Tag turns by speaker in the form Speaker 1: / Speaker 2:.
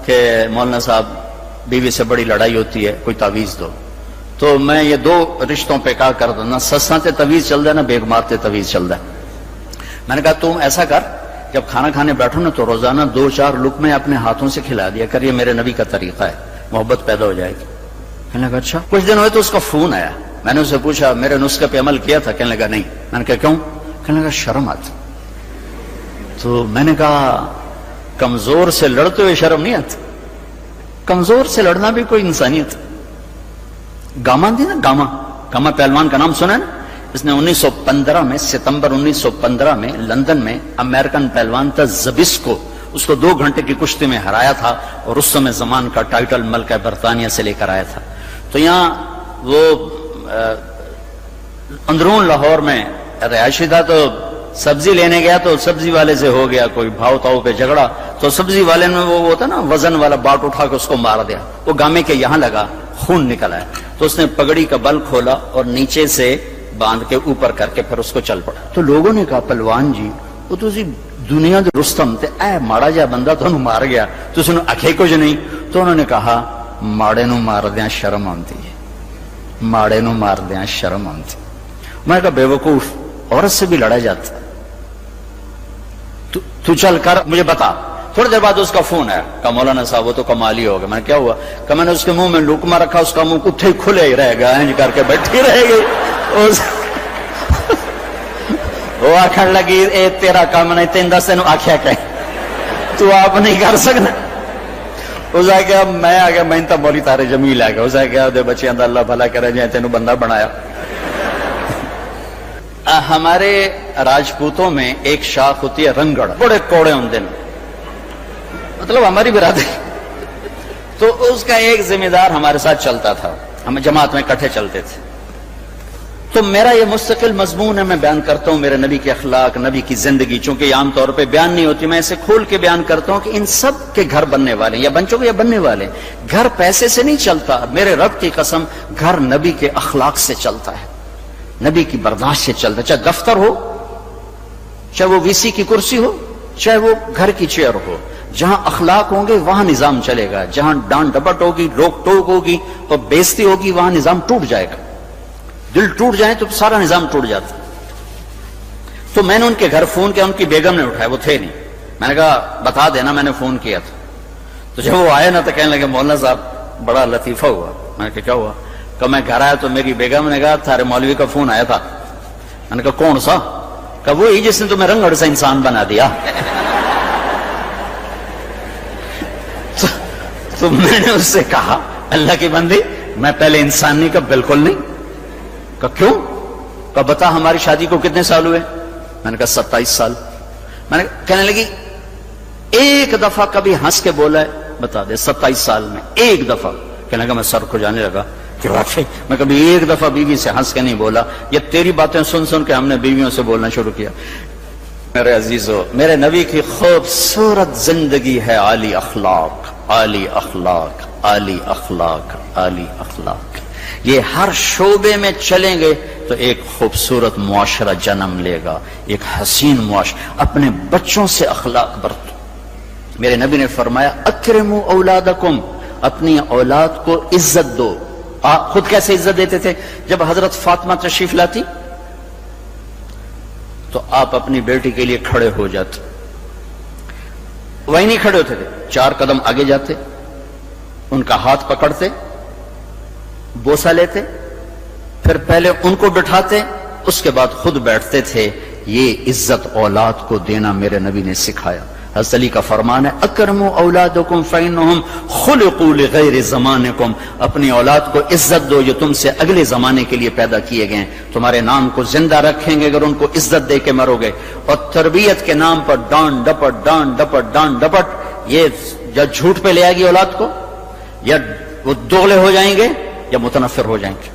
Speaker 1: کہ مولانا صاحب بیوی سے بڑی لڑائی ہوتی ہے، کوئی تعویذ دو. تو میں یہ دو رشتوں پہ کہا کرتا نہ سساں تے تعویذ چل ہے نہ بیگمات تے تعویذ چل ہے. میں نے کہا تم ایسا کر، جب کھانا کھانے بیٹھو نا تو روزانہ 2-4 لقمے اپنے ہاتھوں سے کھلا دیا کر، یہ میرے نبی کا طریقہ ہے، محبت پیدا ہو جائے گی. کہنے لگا اچھا. کچھ دن ہوئے تو اس کا فون آیا. میں نے اسے پوچھا میرے نسخے پہ عمل کیا تھا؟ کہنے لگا نہیں. میں نے کہا کیوں؟ کہنے لگا شرم آتی. تو میں نے کہا کمزور سے لڑتے ہوئے شرم نہیں آتی؟ کمزور سے لڑنا بھی کوئی انسانیت. گاما تھی نا، گاما پہلوان کا نام سنا ہے نا؟ اس نے 1915 میں، ستمبر 1915 میں لندن میں امریکن پہلوان تھا زبسکو، اس کو 2 گھنٹے کی کشتی میں ہرایا تھا اور اس سمے زمان کا ٹائٹل ملکہ برطانیہ سے لے کر آیا تھا. تو یہاں وہ اندرون لاہور میں رہائشی تھا، تو سبزی لینے گیا تو سبزی والے سے ہو گیا کوئی بھاؤ تاؤ پہ جھگڑا. تو سبزی والے نے وہ ہوتا نا وزن والا باٹ اٹھا کے اس کو مار دیا. وہ گامے کے یہاں لگا، خون نکل آیا. تو اس نے پگڑی کا بل کھولا اور نیچے سے باندھ کے اوپر کر کے پھر اس کو چل پڑا. تو لوگوں نے کہا پہلوان جی وہ تو دنیا دے رستم تے اے ماڑا جا بندہ تو مار گیا، تو اس نے اکھے کچھ نہیں. تو انہوں نے کہا ماڑے نو مار دیاں شرم آتی ہے، ماڑے نو مار دیاں شرم آتی. میں نے کہا بے وقوف، عورت سے بھی لڑا جاتا. تو چل کر مجھے بتا. تھوڑی دیر بعد اس کا فون آیا، کہا مولانا صاحب وہ تو کمال ہی ہوگا. میں نے کیا ہوا؟ کہ میں نے اس کے منہ میں لقمہ رکھا، اس کا منہ کتھے کھلے ہی رہ گا، انج کر کے بیٹھی رہ گئی. وہ آخر لگی اے تیرا کام نہیں، تین دس تینوں آخیا کہ تو آپ نہیں کر سکنا. اس آ گیا میں آ گیا، میں تو مولی تارے جمیل آ گیا. اس آ گیا بچیاں دا اللہ بھلا کرے جائے تینوں بندہ بنایا. ہمارے راجپوتوں میں ایک شاخ ہوتی ہے رنگڑ، بڑے کوڑے ہوندے ہیں، مطلب ہماری برادری. تو اس کا ایک ذمہ دار ہمارے ساتھ چلتا تھا، ہم جماعت میں کٹھے چلتے تھے. تو میرا یہ مستقل مضمون ہے، میں بیان کرتا ہوں میرے نبی کے اخلاق، نبی کی زندگی. چونکہ یہ عام طور پہ بیان نہیں ہوتی، میں اسے کھول کے بیان کرتا ہوں کہ ان سب کے گھر بننے والے یا بن چکے یا بننے والے. گھر پیسے سے نہیں چلتا، میرے رب کی قسم، گھر نبی کے اخلاق سے چلتا ہے، نبی کی برداشت سے چلتا ہے. چاہے دفتر ہو، چاہے وہ وی سی کی کرسی ہو، چاہے وہ گھر کی چیئر ہو. جہاں اخلاق ہوں گے وہاں نظام چلے گا. جہاں ڈانٹ ڈپٹ ہوگی، روک ٹوک ہوگی اور بےزتی ہوگی، وہاں نظام ٹوٹ جائے گا. دل ٹوٹ جائے تو سارا نظام ٹوٹ جاتا. تو میں نے ان کے گھر فون کیا، ان کی بیگم نے اٹھایا، وہ تھے نہیں. میں نے کہا بتا دینا میں نے فون کیا تھا. تو جب وہ آئے نا تو کہنے لگے مولانا صاحب بڑا لطیفہ ہوا. میں نے کہا کیا ہوا؟ کہ میں گھر آیا تو میری بیگم نے کہا تھارے مولوی کا فون آیا تھا. میں نے کہا کون سا؟ کہ وہی جس نے تمہیں رنگڑ سے انسان بنا دیا. تو میں نے اس سے کہا اللہ کی بندی میں پہلے انسان نہیں، کہ بالکل نہیں. کہ کیوں؟ کہ بتا ہماری شادی کو کتنے سال ہوئے؟ میں نے کہا 27 سال. میں نے کہنے لگی ایک دفعہ کبھی ہنس کے بولا ہے؟ بتا دے 27 سال میں ایک دفعہ. کہنے لگا میں سر کو جانے لگا کہ واقعی میں کبھی ایک دفعہ بیوی سے ہنس کے نہیں بولا. یہ تیری باتیں سن سن کے ہم نے بیویوں سے بولنا شروع کیا. میرے عزیزو، میرے نبی کی خوبصورت زندگی ہے عالی اخلاق، عالی اخلاق، عالی اخلاق، عالی اخلاق. یہ ہر شعبے میں چلیں گے تو ایک خوبصورت معاشرہ جنم لے گا، ایک حسین معاشرہ. اپنے بچوں سے اخلاق برتو. میرے نبی نے فرمایا اکرموا اولادکم، اپنی اولاد کو عزت دو. آپ خود کیسے عزت دیتے تھے؟ جب حضرت فاطمہ تشریف لاتی تو آپ اپنی بیٹی کے لیے کھڑے ہو جاتے. وہی نہیں کھڑے ہوتے تھے، 4 قدم آگے جاتے، ان کا ہاتھ پکڑتے، بوسہ لیتے، پھر پہلے ان کو بٹھاتے، اس کے بعد خود بیٹھتے تھے. یہ عزت اولاد کو دینا میرے نبی نے سکھایا. حضرت علی کا فرمان ہے اکرموا اولادکم فانہم خلقوا لغیر زمانکم. اپنی اولاد کو عزت دو، یہ تم سے اگلے زمانے کے لیے پیدا کیے گئے ہیں. تمہارے نام کو زندہ رکھیں گے اگر ان کو عزت دے کے مرو گے. اور تربیت کے نام پر ڈانٹ ڈپٹ، ڈانٹ ڈپٹ، ڈانٹ ڈپٹ، یہ یا جھوٹ پہ لے آئے گی اولاد کو، یا وہ دوغلے ہو جائیں گے یا متنفر ہو جائیں گے.